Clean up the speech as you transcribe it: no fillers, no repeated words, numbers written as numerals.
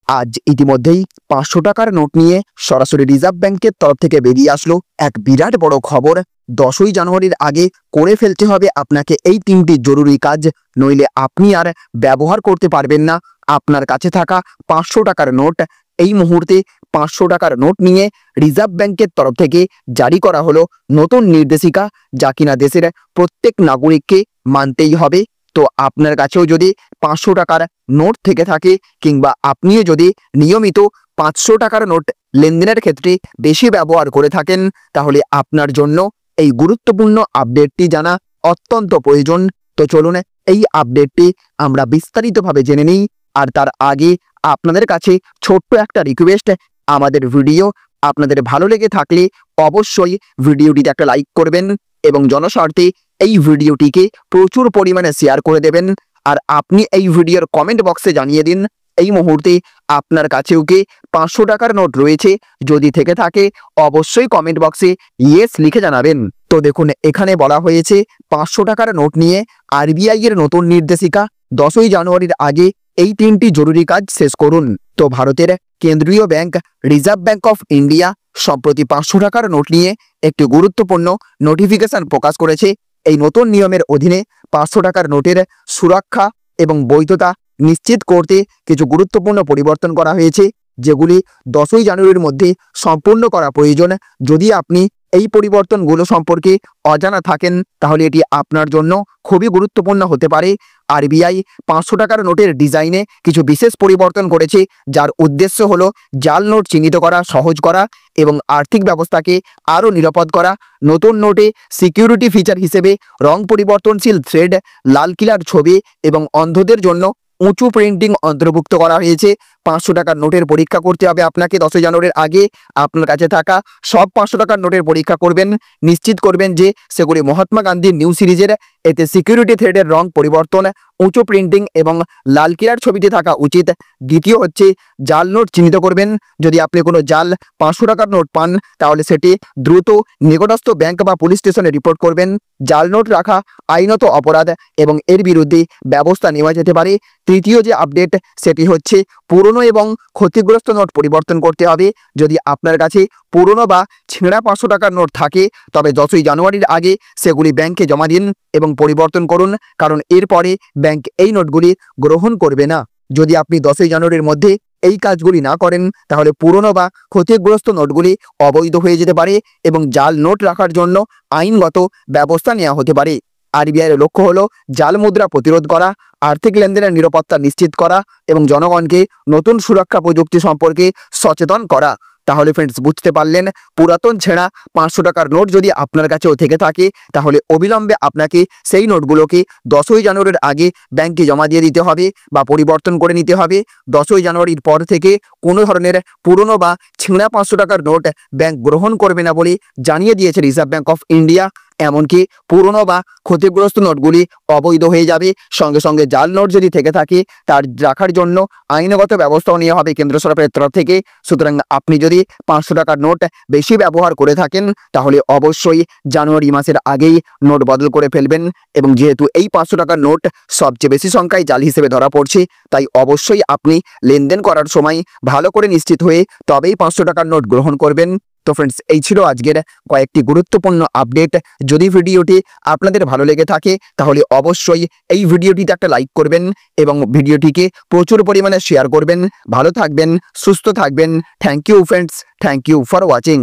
আজ ইতিমধ্যেই 500 টাকার নোট নিয়ে সরাসরি রিজার্ভ ব্যাংকের তরফ থেকে বেরিয়ে আসলো এক বিরাট বড় খবর। 10ই জানুয়ারির আগে করে ফেলতে হবে আপনাকে এই 3টি জরুরি কাজ, নইলে আপনি আর ব্যবহার করতে পারবেন না আপনার কাছে থাকা 500 টাকার নোট। এই মুহূর্তে 500 টাকার নোট নিয়ে রিজার্ভ ব্যাংকের তরফ থেকে জারি করা হলো নতুন নির্দেশিকা, যা কিনা দেশের প্রত্যেক নাগরিককে মানতেই হবে। তো আপনার কাছেও যদি 500 টাকার নোট থেকে থাকে, কিংবা আপনিও যদি নিয়মিত 500 টাকার নোট লেনদেনের ক্ষেত্রে বেশি ব্যবহার করে থাকেন, তাহলে আপনার জন্য এই গুরুত্বপূর্ণ আপডেটটি জানা অত্যন্ত প্রয়োজন। তো চলুন এই আপডেটটি আমরা বিস্তারিতভাবে জেনে নিই। আর তার আগে আপনাদের কাছে ছোট্ট একটা রিকোয়েস্ট, আমাদের ভিডিও আপনাদের ভালো লেগে থাকলে অবশ্যই ভিডিওটিতে একটা লাইক করবেন এবং জনস্বার্থে এই ভিডিওটিকে প্রচুর পরিমাণে শেয়ার করে দেবেন। আর আপনি এই ভিডিওর কমেন্ট বক্সে জানিয়ে দিন এই মুহূর্তে আপনার কাছেও কি 500 টাকার নোট রয়েছে। যদি থেকে থাকে অবশ্যই কমেন্ট বক্সে ইয়েস লিখে জানাবেন। তো দেখুন, এখানে বলা হয়েছে 500 টাকার নোট নিয়ে আরবিআই এর নতুন নির্দেশিকা, 10ই জানুয়ারির আগে এই 3টি জরুরি কাজ শেষ করুন। তো ভারতের কেন্দ্রীয় bank reserve bank of India সম্প্রতি 500 টাকার নোট নিয়ে একটি গুরুত্বপূর্ণ নোটিফিকেশন প্রকাশ করেছে। এই নতুন নিয়মের অধীনে 500 টাকার নোটের সুরক্ষা এবং বৈধতা নিশ্চিত করতে কিছু গুরুত্বপূর্ণ পরিবর্তন করা হয়েছে, যেগুলি 10ই জানুয়ারির মধ্যে সম্পূর্ণ করা প্রয়োজন। যদি আপনি এই পরিবর্তনগুলো সম্পর্কে অজানা থাকেন, তাহলে এটি আপনার জন্য খুবই গুরুত্বপূর্ণ হতে পারে। আরবিআই 500 টাকার নোটের ডিজাইনে কিছু বিশেষ পরিবর্তন করেছে, যার উদ্দেশ্য হলো জাল নোট চিহ্নিত করা সহজ করা এবং আর্থিক ব্যবস্থাকে আরও নিরাপদ করা। নতুন নোটে সিকিউরিটি ফিচার হিসেবে রং পরিবর্তনশীল থ্রেড, লাল কিলার ছবি এবং অন্ধদের জন্য উঁচু প্রিন্টিং অন্তর্ভুক্ত করা হয়েছে। 500 টাকার নোটের পরীক্ষা করতে হবে আপনাকে 10ই জানুয়ারির আগে। আপনার কাছে থাকা সব 500 টাকার নোটের পরীক্ষা করবেন, নিশ্চিত করবেন যে সেগুলি মহাত্মা গান্ধীর নিউ সিরিজের। এতে সিকিউরিটি থ্রেডের রং পরিবর্তন, উঁচু প্রিন্টিং এবং লাল কিলার ছবিতে থাকা উচিত। দ্বিতীয় হচ্ছে জাল নোট চিহ্নিত করবেন। যদি আপনি কোনো জাল 500 টাকার নোট পান, তাহলে সেটি দ্রুত নিকটস্থ ব্যাংক বা পুলিশ স্টেশনে রিপোর্ট করবেন। জাল নোট রাখা আইনত অপরাধ এবং এর বিরুদ্ধে ব্যবস্থা নেওয়া যেতে পারে। তৃতীয় যে আপডেট, সেটি হচ্ছে পুরনো এবং ক্ষতিগ্রস্ত নোট পরিবর্তন করতে হবে। যদি আপনার কাছে পুরনো বা ছেঁড়া 500 টাকার নোট থাকে, তবে 10ই জানুয়ারির আগে সেগুলি ব্যাংকে জমা দিন এবং পরিবর্তন করুন, কারণ এরপরে ব্যাংক এই নোটগুলি গ্রহণ করবে না। যদি আপনি 10ই জানুয়ারির মধ্যে এই কাজগুলি না করেন, তাহলে পুরনো বা ক্ষতিগ্রস্ত নোটগুলি অবৈধ হয়ে যেতে পারে এবং জাল নোট রাখার জন্য আইনগত ব্যবস্থা নেওয়া হতে পারে। আরবিআইয়ের লক্ষ্য হলো জাল মুদ্রা প্রতিরোধ করা, আর্থিক লেনদেনের নিরাপত্তা নিশ্চিত করা এবং জনগণকে নতুন সুরক্ষা প্রযুক্তি সম্পর্কে সচেতন করা। তাহলে ফ্রেন্ডস, বুঝতে পারলেন, পুরাতন ছেঁড়া 500 টাকার নোট যদি আপনার কাছেও থেকে থাকে, তাহলে অবিলম্বে আপনাকে সেই নোটগুলোকে 10ই জানুয়ারির আগে ব্যাংকে জমা দিয়ে দিতে হবে বা পরিবর্তন করে নিতে হবে। 10ই জানুয়ারির পর থেকে কোনো ধরনের পুরনো বা ছেঁড়া 500 টাকার নোট ব্যাংক গ্রহণ করবে না বলে জানিয়ে দিয়েছে রিজার্ভ ব্যাংক অফ ইন্ডিয়া। এমনকি পুরনো বা ক্ষতিগ্রস্ত নোটগুলি অবৈধ হয়ে যাবে। সঙ্গে সঙ্গে জাল নোট যদি থেকে থাকে, তার রাখার জন্য আইনগত ব্যবস্থাও নেওয়া হবে কেন্দ্র সরকারের তরফ থেকে। সুতরাং আপনি যদি 500 টাকার নোট বেশি ব্যবহার করে থাকেন, তাহলে অবশ্যই জানুয়ারি মাসের আগেই নোট বদল করে ফেলবেন। এবং যেহেতু এই 500 টাকার নোট সবচেয়ে বেশি সংখ্যায় জাল হিসেবে ধরা পড়ছে, তাই অবশ্যই আপনি লেনদেন করার সময় ভালো করে নিশ্চিত হয়ে তবেই 500 টাকার নোট গ্রহণ করবেন। তো ফ্রেন্ডস, এই ছিল আজকের কয়েকটি গুরুত্বপূর্ণ আপডেট। যদি ভিডিওটি আপনাদের ভালো লেগে থাকে, তাহলে অবশ্যই এই ভিডিওটিতে একটা লাইক করবেন এবং ভিডিওটিকে প্রচুর পরিমাণে শেয়ার করবেন। ভালো থাকবেন, সুস্থ থাকবেন। Thank you friends, thank you for watching.